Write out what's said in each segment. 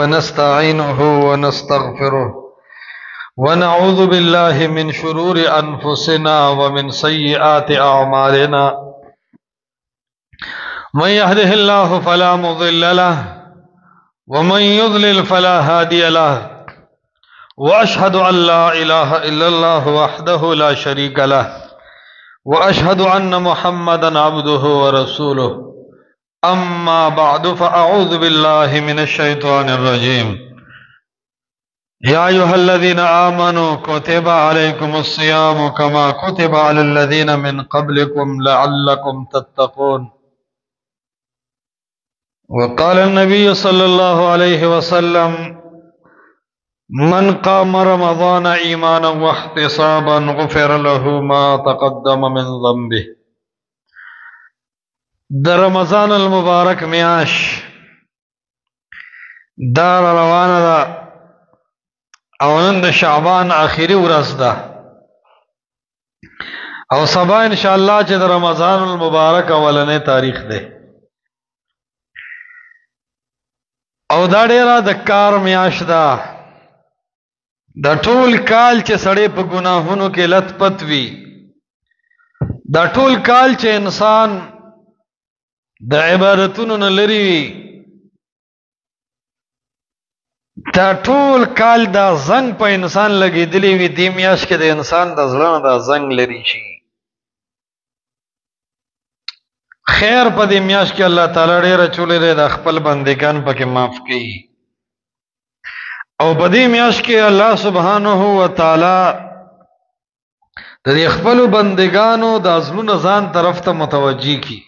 ونستعينه ونستغفره ونعوذ بالله من شرور أنفسنا ومن سيئات أعمالنا من يهده الله فلا مضل له ومن يضلل فلا هادي له وأشهد أن لا إله إلا الله وحده لا شريك له وأشهد أن محمدا عبده ورسوله أما بعد فأعوذ بالله من الشيطان الرجيم يا أيها الذين آمنوا كتب عليكم الصيام كما كتب على الذين من قبلكم لعلكم تتقون وقال النبي صلى الله عليه وسلم من قام رمضان إيمانا واحتسابا غفر له ما تقدم من ذنبه. در رمضان المبارک میاش دار روانه ده او نن د شعبان آخري ورځ ده او سبا ان شاء الله چې د رمضان المبارک اولنې تاریخ ده او دا ډیره د کار میاش ده د ټول کال چې سړی په ګناهونو کې لت پت وي دا ټول کال چې انسان د عبادتونو نه لري وي دا ټول کال دا زنګ په انسان لګېدلی وي دې میاشت کې د انسان د زړه نه دا زنګ لري شي خیر په دې میاشت کې الله تعالی ډېره چولې دی د خپل بندګان پکې معاف کوي او په دې میاشت کې الله سبحانه و تعالی د دې خپل بندګانو د ازلونو ځان طرف ته متوجي کی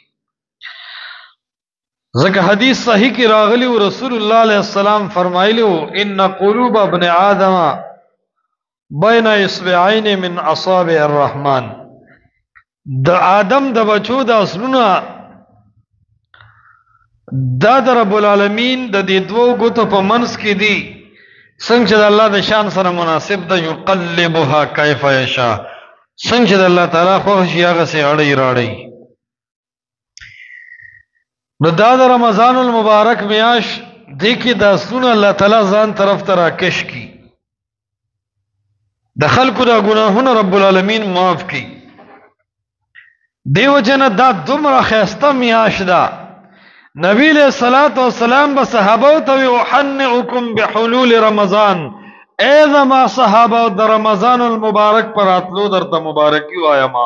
ځکه حدیث صحیح کې راغلی او رسول الله علیه السلام فرمایلی ان قلوب ابن آدم بین اصبعین من اصابع الرحمن د آدم د بچو د ازلونو دا د رب العالمین د دې دوه ګوتو په منځ کې دي څنګه چې د الله د شان سره مناسب ده یقلبها کیف یشاء څنګه چې د الله تعالی خو شي هغه سي اړي راړي نو دا د رمضان المبارک میاش دی کې د سونه الله تعالی ځان طرف ته راکش کی د خلکو د ګناهونو رب العالمین معاف کی دیو جن دا دومره خسته میاش ده نبی علیہ الصلوۃ والسلام به صحابه ته احنئکم بحلول رمضان اذا ما صحابه د رمضان المبارک پر اتلو درته مبارکی وایم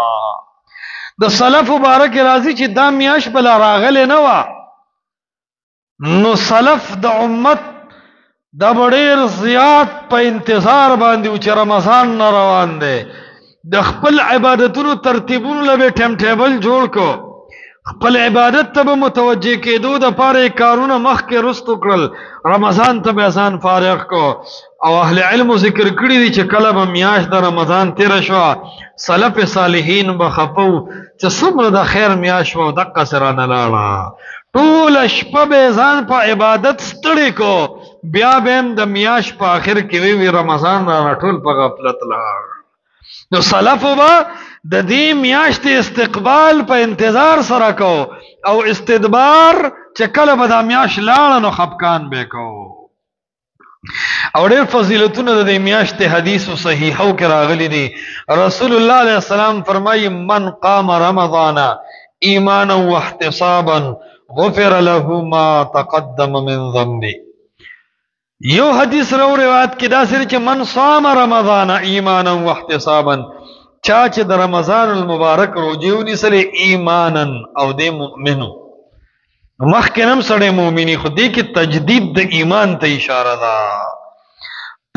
د سلف مبارک راضی چې دا میاش بلا راغله نه وا نو سلف د امت د ډېر زیات په انتظار باندې چې رمضان نه روان دی د خپل عبادتونو ترتیبونو لبه ټیم ټیبل جوړ کو خپل عبادت ته متوجه کېدو د پاره کارونه مخ کې رستو کړل رمضان ته به ځان فارغ کو او اهل علم ذکر کړی دي چې کله به میاش د رمضان تیر شو سلف صالحین به خفو چې څومره د خیر میاش وو دقه سره نه لاړه ټول شپه به ځان په عبادت ستړي کو بیا به د میاش په اخر کې وی رمضان را ټول په غفلت لاړ نو سلف به د دې میاشت استقبال په انتظار سره کو او استدبار چې کله به د میاش لاړ نو خفقان به کو او ډېر فضیلتونه د دې میاشت حدیث صحیحو کې راغلي دي رسول الله علیه السلام فرمایي من قام رمضان ایمانا واحتسابا غفر له ما تقدم من ذنبه یو حدیث روایت کې دا سره چې من صام رمضان ایمانا واحتسابا چا چې د رمضان المبارک روزه ونیسلې ایمانا او د مؤمنو مخکې نم سړی مؤمنی خو دې کې تجدید د ایمان ته اشاره ده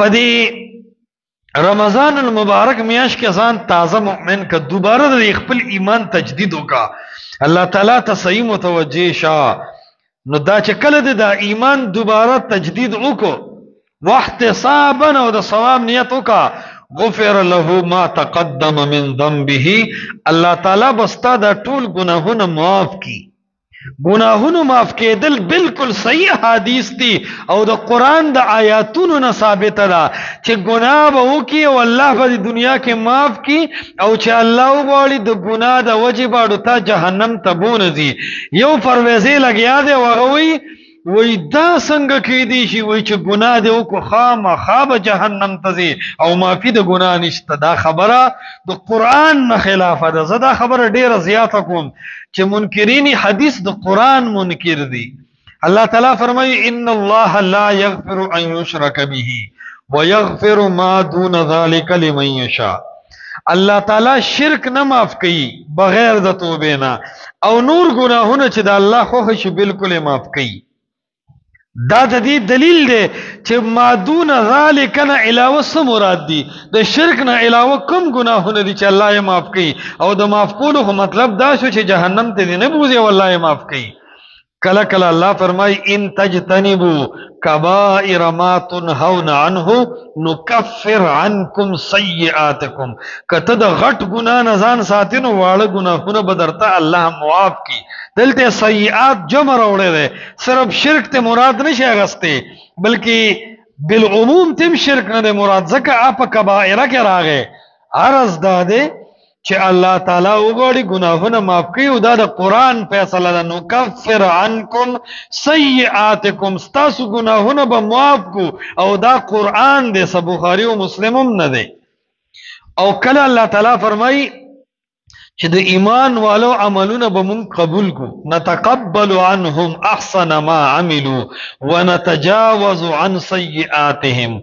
په دې رمضان المبارک میاش کې ځان تازه مؤمن ک دوباره د خپل ایمان تجدید وکا الله تعالی ته صحیح متوجه شه نو دا چې کله د ایمان دوباره تجدید وکړو واحتسابا او د ثواب نیت وکا غفر له ما تقدم من ذنبه الله تعالی بستا دا ټول گناهونه معاف کی گناهونو معاف کېدل بالکل صحیح حدیث دي او د قران د آیاتونو نه ثابت ده چې ګناه به وکي او الله په دنیا کې معاف کی او چې الله وغواړي د ګناه د وجه باندې ته جهنم ته بونځي یو پرويزه لګیا دی وغوي وی دا څنګه کېدی شي وی چې ګناه دی وکړو خامخا به جهنم ته ځي او معافي د ګناه نشته. دا خبره د قرآن نه خلافه ده. زه دا خبره ډیره زیاته کوم چې منکرین حدیث د قرآن منکر دي. الله تعالی فرمایي ان الله لا یغفر ان یشرک به ویغفر ما دون ذلك لمن یشاء. الله تعالی شرک نه معاف کوي بغیر د توبې نه او نور ګناهونه چې د الله خوښ شي بالکل معاف کوي. دا د دې دلیل دی چې ما دون ذلک نه علاوه څه مراد دي. د شرک نه علاوه کوم ګناهونه دي چې الله یې معاف کوي او د معاف کولو مطلب دا شو چې جهنم ته نه بوزي او الله یې معاف کوي. کله کله الله فرمای ان تجتنبوا کبائر ما تنهون عنه نکفر عنکم سیئاتکم. کته د غټ ګناه نه ځان ساتینو واړه ګناهونه به درته الله معاف کی. دلته سیئات جمع راوړی دی، صرف شرک ته مراد نشي اغسته بلکې بالعموم تم شرک نه دی مراد، ځکه اپ کبائر کې راغی. عرض دا دی چې الله تعالی وګړي ګناهونه معاف کوي او دا د قرآن فیصله ده. نو کفر عنکم سیئاتکم، ستاسو ګناهونه به معاف کو او دا قرآن دی، بخاری او مسلم هم نه دی. او کله الله تعالی فرمایي چې د ایمان والو عملونه به مونږ قبول کو، نتقبل عنهم احسن ما عملوا ونتجاوز عن سیئاتهم.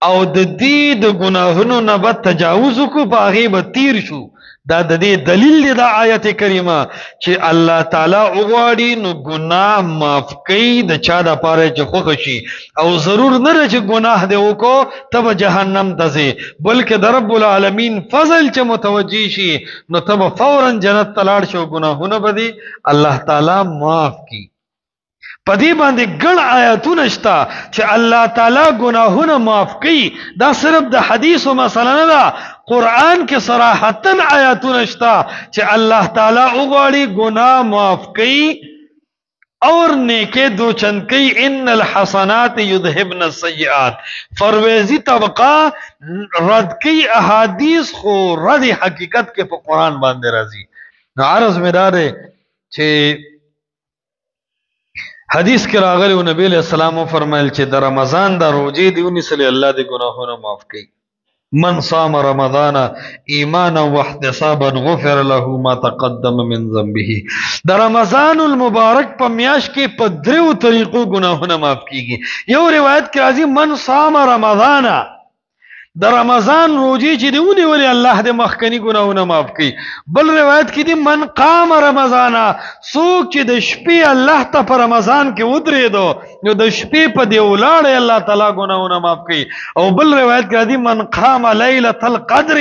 او د دې د ګناهونو نه به تجاوز کو، په هغې به تیر شو. دا د دې دلیل دی دا آیت کریمه چې الله تعالی وغواړي نو ګناه معاف کوي د چا دپاره چې خوښه شي. او ضرور نه ده چې ګناه دې وکړو ته به جهنم ته ځې، بلکې د رب العالمین فضل چې متوجه شي نو ته به فورا جنت ته لاړ شي او ګناهونه به دې الله تعالی معاف کړي. په دې باندې ګڼ آیاتونه شته چې الله تعالی ګناهونه معاف کوي. دا صرف د حدیثو مسله نه ده، قرآن کې صراحتاً آیاتونه شته چې الله تعالی وغواړي ګناه معاف کوي اور نیکه دو چند کوي. ان الحسنات یذهبن السیئات، فرویزی طبقه رد کوي احادیث، خو رد حقیقت کې په قرآن باندې راځي. نو عرض مې دا دی چې حدیث کې راغلی نبی علیہ السلام فرمایل چې د رمضان د روزې دی ونیسلې الله دې ګناهونه معاف کوي. من صام رمضان ایمانا واحتسابا غفر له ما تقدم من ذنبه. د رمضان المبارک په میاشت کې په دریو طریقو ګناهونه معاف کیږي. یو روایت کې راځي من صام رمضان، د رمضان روزې چې دی ونیولې الله دې مخکنی ګناهونه معاف کوي. بل روایت کې دی من قام رمضان، څوک چې د شپې الله ته په رمضان کې ودرېدو نو د شپې په دې ولاړې الله تعالی ګناهونه معاف کوي. او بل روایت کې دی من قام لیلة القدر،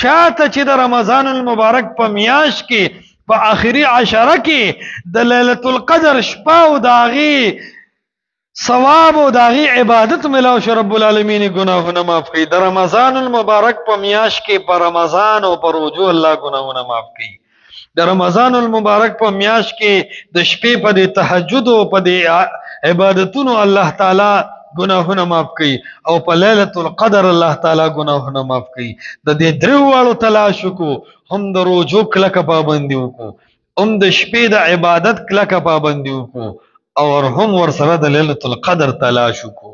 چاته چې د رمضان المبارک په میاشت کې په آخري عشره کې د لیلة القدر شپه او د هغې ثواب او د هغې عبادت ملاو شو، رب العالمین ګناهونه معاف کوي. د رمضان المبارک په میاشت کې په رمضان او په روزو الله ګناهونه معاف کوي. د رمضان المبارک په میاشت کې د شپې په دې تهجد او په دې عبادتونو الله تعالی ګناهونه معاف کوي او په لیلة القدر الله تعالی ګناهونه معاف کوي. د دې دریو واړو تلاش وکړو، هم د روزو کلکه پابندي وکړو، هم د شپې د عبادت کلکه پابندي وکړو، اور هم ورسره د لیلة القدر تلاش وکړو.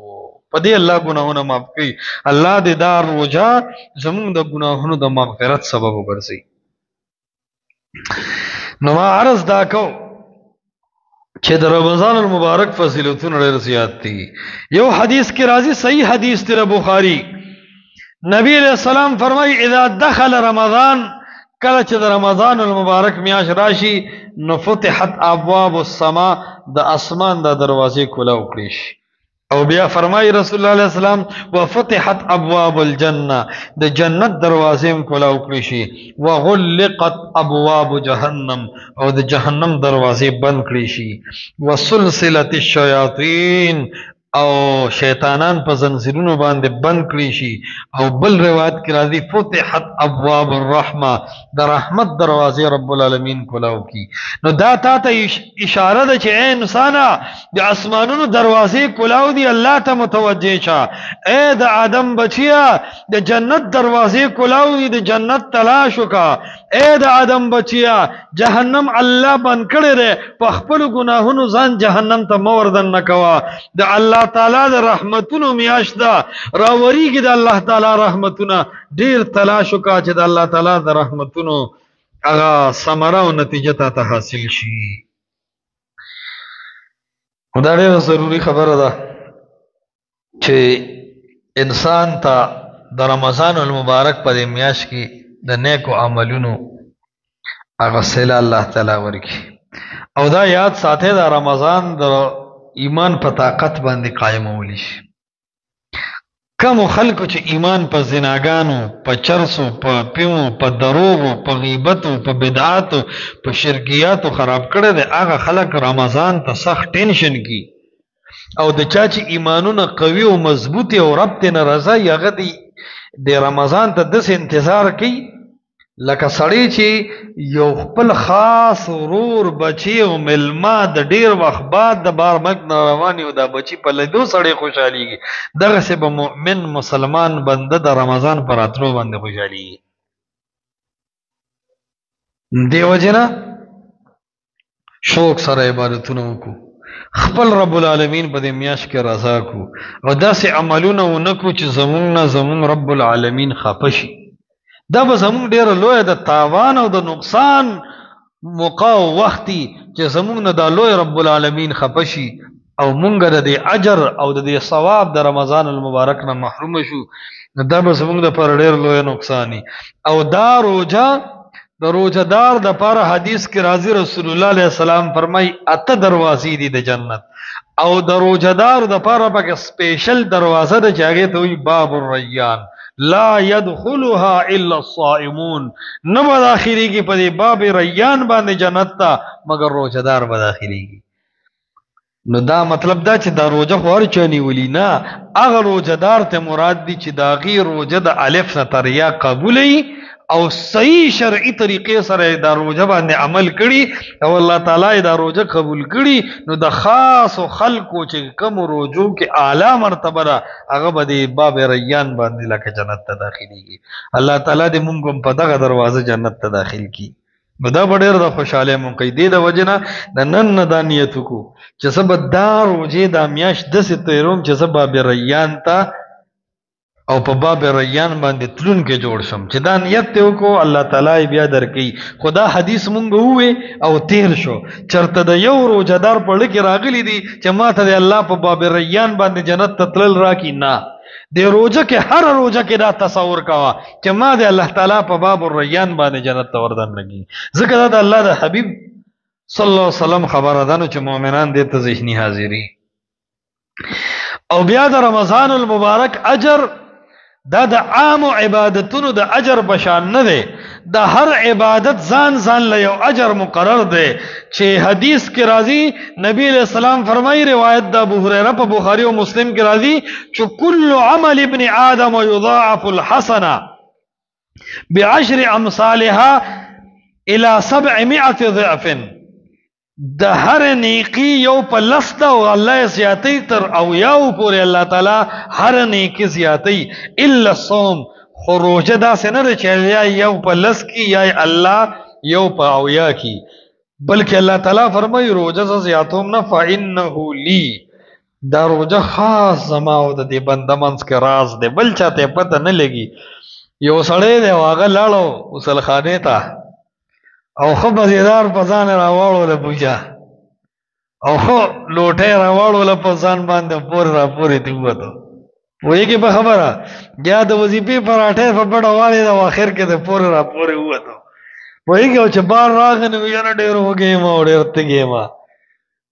په دې الله ګناهونه معاف کوي. الله دې دا روزه زموږ د ګناهونو د مغفرت سبب وګرځي. نو ما عرض دا کو چې د رمضان المبارک فضیلتونه ډېر زیات دي. یو حدیث کې راځي، صحیح حدیث دی بخاری، نبی علیہ السلام فرمایي اذا دخل رمضان، کله چې د رمضان المبارک میاشت راشي نو فتحت ابواب السما، د اسمان د دروازې کلاو کړي شي. او بیا فرمایي رسول الله علیه السلام وفتحت ابواب الجنه، د جنت دروازې هم کلاو کړي شي. وغلقت ابواب جهنم، او د جهنم دروازې بند کړي شي. وسلسلت الشیاطین، او شیطانان په زنجیرونو باندې بند کړي شي. او بل روایت کې راځي فتحت ابواب الرحمه، د رحمت دروازې رب العالمین کلاو کی. نو دا تا ته اشاره ده چې اے انسانا د اسمانونو دروازې کلاو دي، الله ته متوجه شه. اے د آدم بچیا د جنت دروازې کلاو دي، د جنت تلاش وکړه. اے د آدم بچیا جهنم الله بند کړی دی په خپل ګناهونو ځان جهنم ته موردن نکوا د الله تعالی د رحمتونو میاشت ده راوریږي د الله تعالی رحمتونه ډیر تلاش وکړه چې د الله تعالی د رحمتونو هغه ثمره او نتیجه ته حاصل شي خدای ډیره ضروری خبره ده چې انسان ته د رمضان المبارک په میاشت کې د نیکو عملونو هغه صله الله تعالی ورکي او دا یاد ساته دا رمضان د ایمان په طاقت باندې قائمول شي کوم خلکو چې ایمان په زناګانو په چرسو په پیو په دروغو په غیبتو په بدعاتو په شرکیاتو خراب کړي دي هغه خلک رمضان ته سخت ټینشن کی او د چا چې ایمانونه قوي او مضبوطي او ربط نه رضای هغه دی د رمضان ته د انتظار کوي لکه سړی چې یو خپل خاص ورور بچی او ملما د ډیر وخت بعد د بار مګ رواني او د بچی په لیدو سړی خوشحاليږي دغه سه به مؤمن مسلمان بنده د رمضان پر اترو باندې خوشحاليږي دیو جنا شوق سره عبادتونه وکړو خپل رب العالمین په دې میاش کې رضا کو او داسې عملونه ونکو چې زمون رب العالمین خپشي دا به زمون ډیر لوی د تاوان او د نقصان موقع او وختي چې زمون د لوی رب العالمین خپشي او مونږ د دې اجر او د دې ثواب د رمضان المبارک نه محروم شو دا به زمون د پر ډیر لوی نقصانی او دا روزه د روزدار د پر حدیث کې راځي رسول الله علیه السلام فرمای اته دروازې دي د جنت او د روزدار د پر پکې سپیشل دروازه د چاغه ته وي باب الریان لا يدخلها الا الصائمون نو داخلي کی په باب ریان باندې جنت ته مگر روزدار به داخلي کی نو دا مطلب دا چې دا روزه خور چانی ولی نه اغه روزدار ته مراد دي چې دا غیر روزه د الف نه تر یا قبولي او صحیح شرعي طریقې سره دا روزه باندې عمل کړي او الله تعالی دا روزه قبول کړي نو د خاص خلکو چې کوم روزو کې اعلی مرتبه ده هغه به باب ریان باندې لکه جنت ته داخليږي الله تعالی دې موږ په دغه دروازه جنت ته داخل کړي نو دا ډېر د خوشاله مقیدې د وجنه د نن د نیت کو چې سبب دا روزه د میاش د ستیروم چې سبب ریان ته او په باب ریان باندې تلون کې جوړ شم چې دا نیت ته وکړو الله تعالی بیا درکې خدا حدیث مونږ وې او تیر شو چرته د یو روزدار په لکه راغلی دي چې ماته د الله په باب ریان باندې جنت ته تلل راکی نه د روزه کې هر روزه کې دا تصور کاوه چې ما د الله تعالی په باب الریان باندې جنت ته وردن لګي ځکه دا الله د حبیب صلی الله علیه وسلم خبره ده چې مؤمنان دې ته ذهني حاضری او بیا د رمضان المبارک اجر دا د عام عبادتونو د اجر بشان نه دی د هر عبادت ځان له یو اجر مقرر دی چې حدیث کې راځي نبی علیہ السلام فرمایي روایت د ابو هريره په بخاری او مسلم کې راځي چې کل عمل ابن آدم يضاعف الحسنه بعشر امثالها الى 700 ضعف د هر نیکی یو په لسته او الله زیاتی تر او یو پورې الله تعالی هر نیکی زیاتی الا الصوم خروج دا سنره چې یو په لس کی یا الله یو په او یا کی بلکې الله تعالی فرمایي روزه زیاتوم نه فانه لی دا روزه خاص زما او د دې بندمنس کې راز دی بل چاته پته نه لګي یو سړی دی واغه لاړو وصل خانه ته او خو مزیدار پزان راوړو له پوجا او خو لوټه راوړو له پزان باندې پور را پورې دی وته وایي کې په خبره یا د وظیفې پراټه په بڑا والي دا اخر کې د پور را پورې وته وایي کې چې بار راغنه ویانه ډېر وګې ما ډېر تګې ما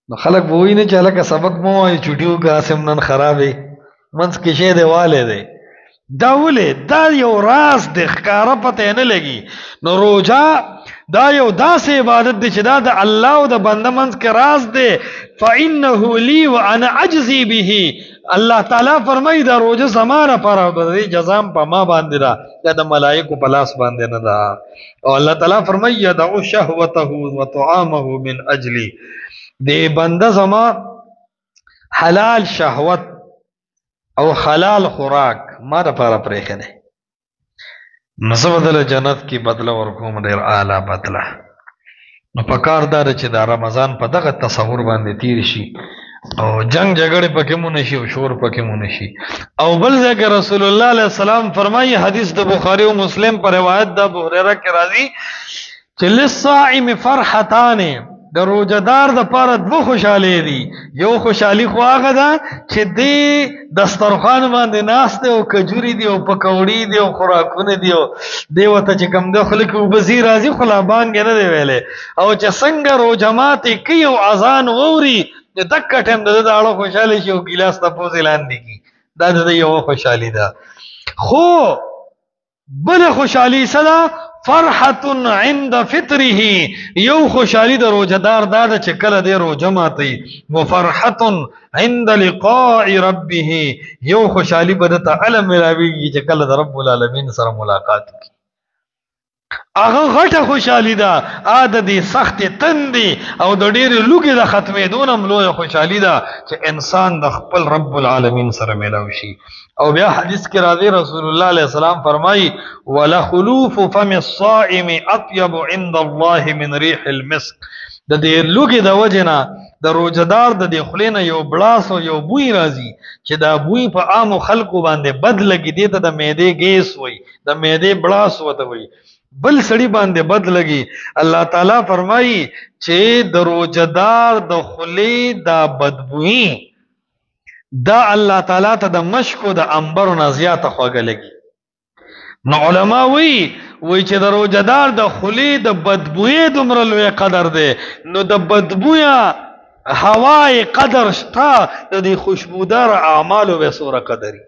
نو خلک وایي نه چې لکه سبق مو وایي چټیو قاسم نن خرابې منس کې شه دیواله دی دا ولې دا یو راز د ښکارا پته نه لګي نو روزه دا یو داسې عبادت دی چې دا د الله او د بنده منځ کې راز دی فانه لی وانا اجزی به الله تعالی فرمایي دا روزه زماره پر او د جزام په ما باندې دا د ملائکه په لاس باندې نه دا او الله تعالی فرمایي یدعو شهوته وطعامه من اجلی دی بنده زما حلال شهوت او حلال خوراک ما لپاره پرېښه دی نو زه بدله جنت کې بدله ورکوم ډېر اعلی بدله. نو په کار دا ده چې دا رمضان په دغه تصور باندې تیر شي او جنگ جګړې پکې مو نشي او شور پکې مو نشي. او بل ځای کې رسول الله علیه السلام فرمایي، حدیث د بخاری او مسلم په روایت د ابو هريره کې راځي چې للصائم فرحتان، د روزدار د پاره دوه خوشالۍ دي. یو خوشحالي خو هغه ده چې دی دسترخوان باندې ناست او کجوري دي او پکوړي دي او خوراکونه دي او دی وته چې کم د خلک وبزي راځي خلابان کې نه دی ویلې، او چې څنګه روزمات کوي او اذان ووري د دک ټیم د اړه خوشاله شي او ګلاس ته پوز اعلان دي کی دا د یو خوشحالي ده. خو بل خوشحالي سره فرحت عند فطره، یو خوشحالی د روزدار دا چې کله دی روزه ماتي، وفرحت عند لقاء ربه، یو خوشحالی به د علم ملاویږي چې کله د رب العالمین سره ملاقات کی. هغه غټه خوشحالی ده، عادت دي سخت تندي او د ډېر لوګي د ختمېدون هم لویه خوشحالی ده چې انسان د خپل رب العالمین سره ملاو شي. او بیا حدیث کې راځي رسول الله علیه السلام فرمایي ولخلوف فم الصائم اطيب عند الله من ريح المسك، د دې لوګي د وجنه د روزدار د دې خلینه یو بلاس او یو بوی راځي چې دا بوی په عام خلکو باندې بد لګي، دي ته د معدې ګیس وای، د معدې بلاس وته وای، بل سړی باندې بد لګي. الله تعالی فرمایي چې د روزدار د خلی دا بدبوئی دا الله تعالی ته د مشکو د انبر نه زیاته خوږه لګي. نو علما وی چې د روزدار د خلی د بدبوئی دومره لوی قدر دی، نو د بدبویا هوای قدر شتا د دې خوشبودار اعمالو به سوره قدرې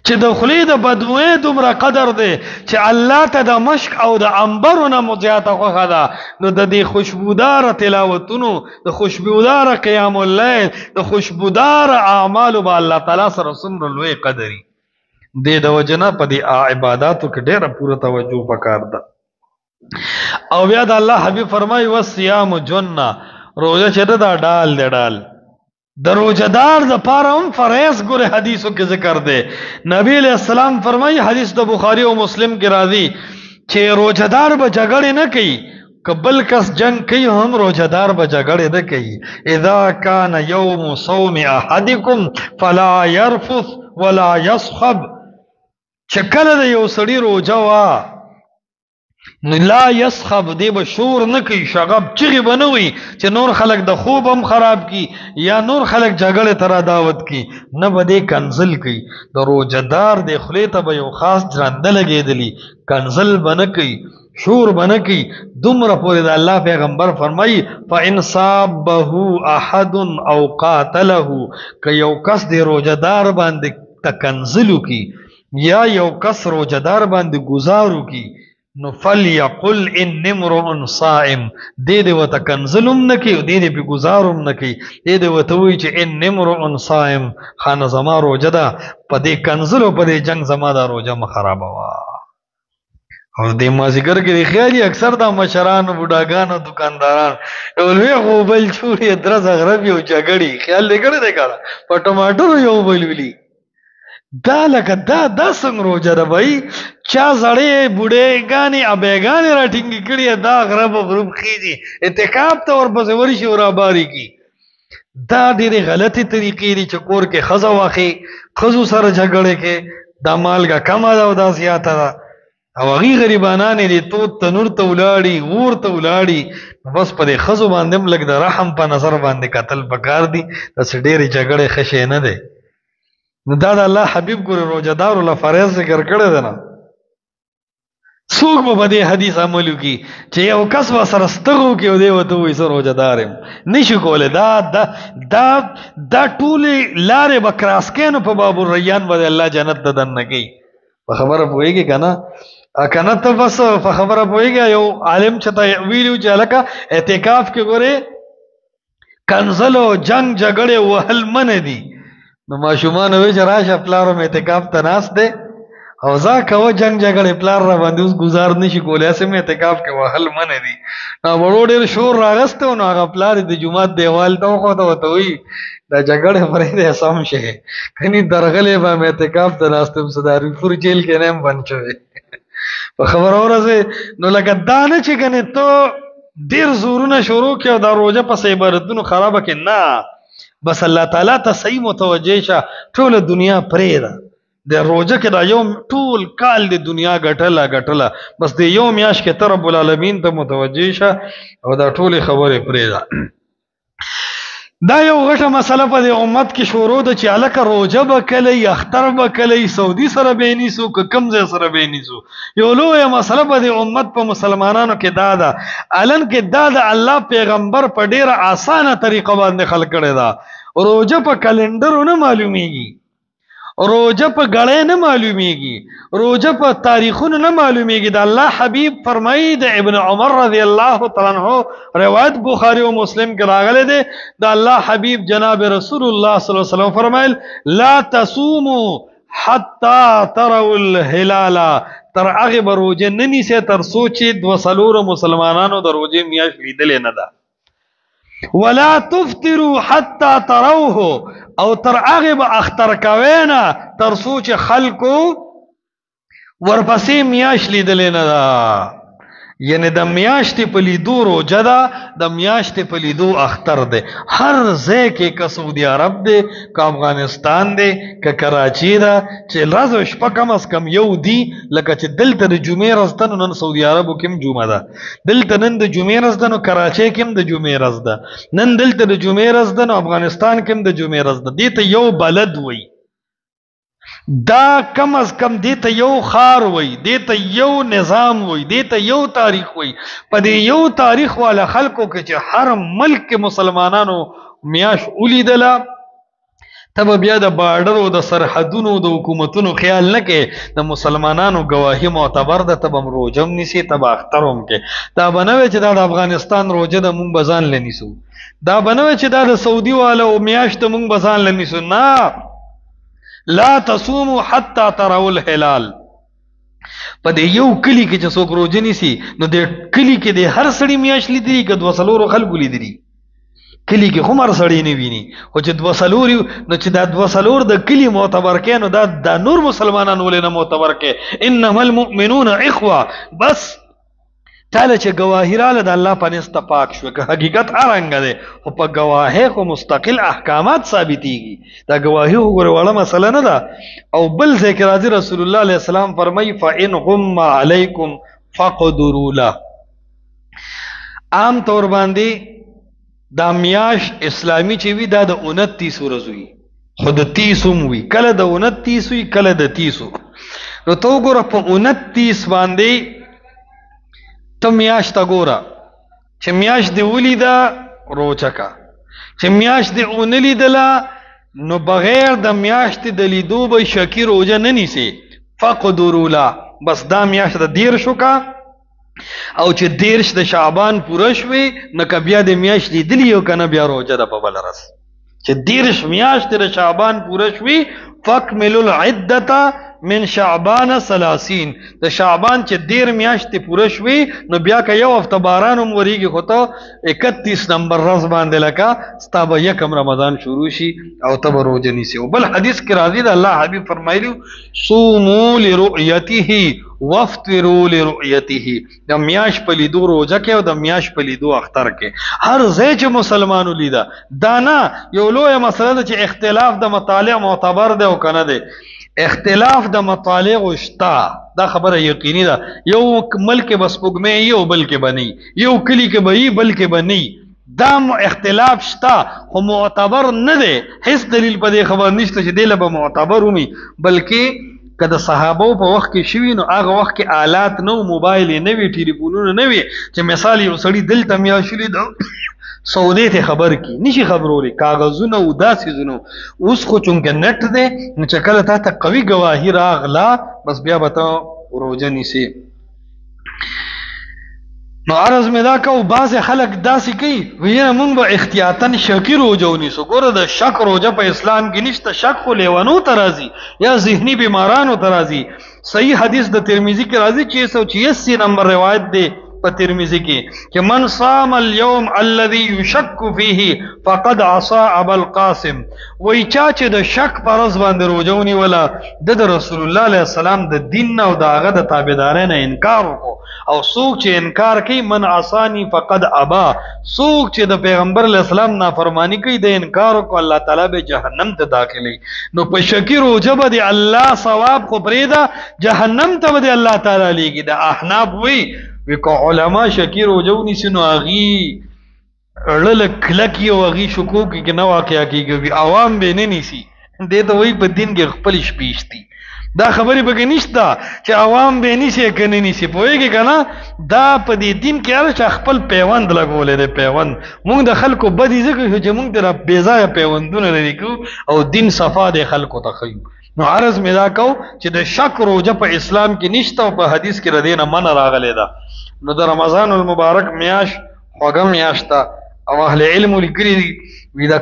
چې د خلی د بدبوئی دومره قدر دی چې الله ته د مشک او د انبرونه مزیاته خوښه ده. نو د دې خوشبودار تلاوتونو، د خوشبودار قیام اللیل، د خوشبودار اعمالو به الله تعالی سره څومره لوی قدرې دی. د وجنه په دې عباداتو کې ډېره پوره توجه پکار ده. او بیا د الله حبیب فرمایي والصيام جنه، روزه چې دا ډال دی ډال د روزدار د پاره هم فرض ګره حدیثو کې ذکر دی. نبی علیہ السلام فرمایي حدیث د بخاری او مسلم کې راځي چې روزدار به جګړه نه کوي، کبل کس جنگ کوي هم روزدار به جګړه نه کوي. اذا کان یوم صوم احدکم فلا يرفث ولا يصخب، چې کله د یو سړي روزه وا لا يسخب، دی به شور نه کوي، شغب چغې به نه وي چې نور خلک د خوب هم خراب کی یا نور خلک جګړې ته را دعوت کی، نه به دی کنزل کوي. د روزدار د خولې ته به یو خاص جرنده لګېدلی، کنزل به نه کوي، شور به نه کوي. دومره پورې د الله پیغمبر فرمایي فإن صابه احد او قاتله، که یو کس د روزدار باندې تکنزلو کی یا یو کس روزدار باندې گزارو کی، نو فلیقل ان امرؤ صائم، دې دې وته کنزلم نکي، دې دې په گزارم نکي، دې دې وته وی چې ان امرؤ صائم، خانه زما روزه ده، په دې کنزل او په دې جنگ زما دا روزه مخربوا. او دې مازیګر کې خیالي اکثر د مشرانو بوډاګانو دکانداران اولوی خو بل چوري درز غرب یو جګړي خیال لګړې ده کړه په ټماټر یو بل ویلي دا لکه دا څنګه روزه ده بھائی، چا زړې بوډې غاني ابېګانې راټینګې کړي دا غرب غروب خيږي اعتکاف ته ورپسې ورشي او را باري کی. دا ډېرې غلطي طریقې دي چې کور کې خزه واخی، خزو سره جګړه کې دا مالګه کم ده او دا زیاته ده، او هغه غریبانان دي تو تنور ته ولاړي ور ته ولاړي، بس په دې خزو باندې لګ د رحم په نظر باندې قتل پکار دي. تاسو ډېرې جګړې خشه نه ده. نو دا د الله حبیب ګور روزدار له فرض ذکر کړی دی نه، څوک به دې حدیث عملو کی چې یو کس سره ستغو کې دی وته وې سره روزدارم نشي کوله. دا ټول لارې بکراس کینو په باب الریان باندې الله جنت ددن نه کوي. په خبره پوهیږي کنه ته بس په خبره پوهیږي. یو عالم چته ویلو چې الکه اعتکاف کې ګوره کنزل او جنگ جګړه وهل من دي. نو ماشومان وې چې راشه پلارو مې اعتکاف ته ناس دی او ځا کوه جنگ جګړه پلار را باندې اوس گزار نشي کولای، سمې اعتکاف کې وهل من دي. نو وړو ډېر شور راغسته نو هغه پلار د جمعات دیوال ته خو ته وته وی دا جګړه پرې ده سم شه کني درغلې به مې اعتکاف ته ناستم صداري پور جیل کې نیم بن شوی په خبر اورځه نو لکه دانه چې کنه ته ډیر زورونه شروع کړو دا روزه په عبادتونو خرابه کې نه، بس الله تعالی ته صحیح متوجه شه. ټول دنیا پرې ده د روزه کې دا یو ټول کال د دنیا غټله بس د یو میاش کې تر رب العالمین ته متوجه شه او دا ټول خبره پرې ده. دا یو غټه مسله په د امت کې شروع ده چې الکه روزه به کلی اختر به کلی سعودي سره به نیسو که کوم ځای سره به نیسو. یو لویه مسله په د امت په مسلمانانو کې دا ده الان کې دا د الله پیغمبر په ډیره اسانه طریقه باندې خلق کړی دا. روزه په کلندر نه معلومیږي، روزه په غړې نه معلومیږي، روزه په تاریخونو نه معلومیږي. د الله حبیب فرمایي د ابن عمر رضی الله تعالی عنہ روایت بخاری او مسلم کې راغلی دی د الله حبیب جناب رسول الله صلی الله علیه وسلم فرمایل لا تصوموا حتى تروا الهلال، تر هغه به روزه نه نیسئ تر څو چې دوه څلور مسلمانانو د روزه میاشت لیدلې نه ده. ولا تفطروا حتى تروه، او تر هغه به اختر کوي نه تر څو چې خلکو ورپسې میاشت لیدلې نه ده. یعنی د میاشتې په لیدو روزه ده، د میاشتې په لیدو اختر ده. هر ځای کې که سعودي عرب ده که افغانستان ده که کراچي ده چې ورځ او شپه کم از کم یو دي. لکه چې دلته د جمعې ورځ ده نو نن سعودي عربو کې هم جمعه ده، دلته نن د جمعې ورځ ده نو کراچۍ کې هم د جمعې ورځ ده، نن دلته د جمعې ورځ ده نو افغانستان کې هم د جمعې ورځ ده. دې ته یو بلد وایي، دا کم از کم دیتا یو خار وی، دیتا یو نظام وی، دیتا یو تاریخ وی. پا دی یو تاریخ والا خلقو که چه هر ملک مسلمانانو میاش اولی دلا تب بیا د بارډر او د سرحدونو د حکومتونو خیال نه کې د مسلمانانو گواهی معتبر ده تب هم روجم نیسی تب اخترم کې. دا بنوي چې دا د افغانستان روجه د مونږ بزان لنیسو، دا بنوي چې دا د سعودي والا او میاش د مونږ بزان لنیسو. نه، لا تصوموا حتى تروا الهلال. په دې یو کلی کې چې څوک روزه نیسي نو د کلی کې د هر سړی میاش لیدلی که دوه څلورو خلکو لیدلی، کلی کې خو هر سړی نه ویني خو چې دوه څلور نو چې دا دوه څلور د کلی معتبر کې نو دا د نور مسلمانان ولې نه معتبر کې. انما المؤمنون اخوه، بس تاله چې گواهی راله د الله په نسته پاک شو که حقیقت ارنګ دی خو په گواهی خو مستقل احکامات ثابتېږي. دا گواهی وګوره وړه مسله نه ده. او بل ځای کې راځي رسول الله علیه السلام فرمایي فإن غم علیکم فقدروا له. عام طور باندې دا میاش اسلامی چې وي دا د 29 ورځې وي، خو د 30 هم وي، کله د 29 وي کله د 30. نو ته وګوره په 29 باندې ته میاشت ګوره چې میاشت دی ولیده روزه کا، چې میاشت دی ونه لیدله نو بغیر د میاشت د لیدو به شکی روزه نه نیسي. فقدروا له، بس دا میاشت د 13 کا او چې 13 د شعبان پوره شوي نو که بیا د میاشت لیدلی او کنه بیا روزه ده په بل ورځ. چې 13 میاشت د شعبان پوره شوي فاکملوا العدة من شعبان 30، د شعبان چې 13 میاشتې پوره شوي نو بیا که یو هفته باران هم وریږي خو ته 31 نمبر ورځ باندې لکه ستا به 1 رمضان شروع شي او ته به روزه نیسي. او بل حدیث کې راځي د الله حبیب فرمایلی صوموا لرؤیته وافطروا لرؤیته. د میاش په لیدو روزه کې او د میاش په لیدو اختر کې. هر ځای چې مسلمانو لیده دا نه یو لویه مسله ده چې اختلاف د مطالع معتبر دی او کنه دی. اختلاف د مطالع شتا، دا خبره یقیني ده. یو ملک بس پګمه یو بل کې بنی، یو کلی کې بئی بل کې بنی، دا اختلاف شتا خو معتبر نه دی. هیڅ دلیل په دې خبر نشته چې دله به معتبر ومي، بلکې که د صحابو په وخت کې شوي نو هغه وخت کې آلات نو، موبایل نه وي، ټلیفونونه نه وي چې مثال یو سړي دلته میاشلي د سعودي ته خبر کی نشي خبرولې کاغذونه او داسې زونو. اوس خو چونکه نت دی نو چې کله تا ته قوي گواهی راغلا بس بیا به ته روزه نیسي. نو عرض مې دا کو بعض خلک داسې کوي ویره مونږ به احتیاطاً شکی روزه ونیسو. ګوره د شک روزه په اسلام کې نشته. شک خو لیوانو ته راځي یا ذهني بیمارانو ته راځي. صحیح حدیث د ترمذی کې راځي 686 نمبر روایت دی په ترمذی کې چې من صام اليوم الذي يشك فيه فقد عصى ابا القاسم، وای چا چې د شک پرز باندې روزونی ولا د رسول الله علیه السلام د دین او د هغه د تابعدارۍ نه انکار وکړو، او څوک چې انکار کوي من عصانی فقد ابا، څوک چې د پیغمبر علیه السلام نافرمانی کوي د انکار وکړو الله تعالی به جهنم ته داخلي. نو په شکی روزه به دی الله ثواب خو پرېدا جهنم ته به دی الله تعالی لیږي. د احناف وی کو علما شکی روزه ونیسي نو هغه اړل کلکی او هغه شکوک کې نه واقعیا کیږي، عوام به نه نیسی. دې ته وی په دین کې خپل شپېشتي دا خبرې به نشته چې عوام به نیسی کنه نیسی، پوهیږي کنه دا په دې دین کې هر څه خپل پیوند لګولې ده. پیوند مونږ د خلکو بدی ذکر چې مونږ د بے ځای پیوندونه لري کو او دین صفا د خلکو ته خيو. نو عرض مې دا کو چې د شک روزه په اسلام کې نشته او په حدیث کې ردینه من راغلی ده. نو د رمضان المبارک میاش خوږه میاشته او اهل علم لیکلي وي دا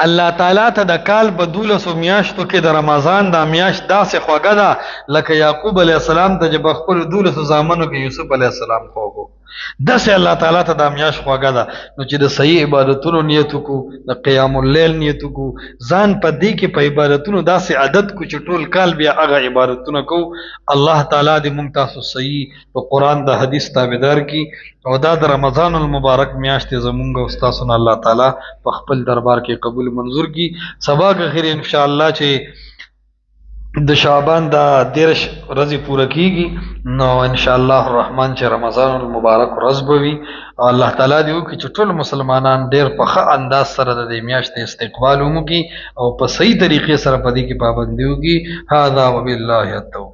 الله تعالی ته د کال په 12 میاشتو کې د رمضان د میاشت داسې خوږه ده لکه یعقوب علیه السلام ته چې په خپل 12 زامنو کې یوسف علیه السلام خوږو، داسې الله تعالی ته د میاشت خوږه ده. نو چې د صحیح عبادتونو نیت وکړو، د قیام اللیل نیت وکړو، ځان په دې کې په عبادتونو داسې عادت کو چې ټول کال بیا هغه عبادتونه کو. الله تعالی دې موږ تاسو صحیح په قرآن د حدیث تابعدار کی او دا د رمضان المبارک میاشت زمونږ او تاسو نه الله تعالی په خپل دربار کې قبول منظور کی. سبا که خیر ان شاء الله چې د شعبان دا 13 ورځې پوره کیږي نو ان شاء الله الرحمن چې رمضان المبارک ورځ بوي او الله تعالی دې وکړي چې ټول مسلمانان ډېر په ښه انداز سره د دې میاشتې استقبال وکړي او په صحیح طریقې سره په دې کې پابندي وکړي. هذا وبالله التوفیق.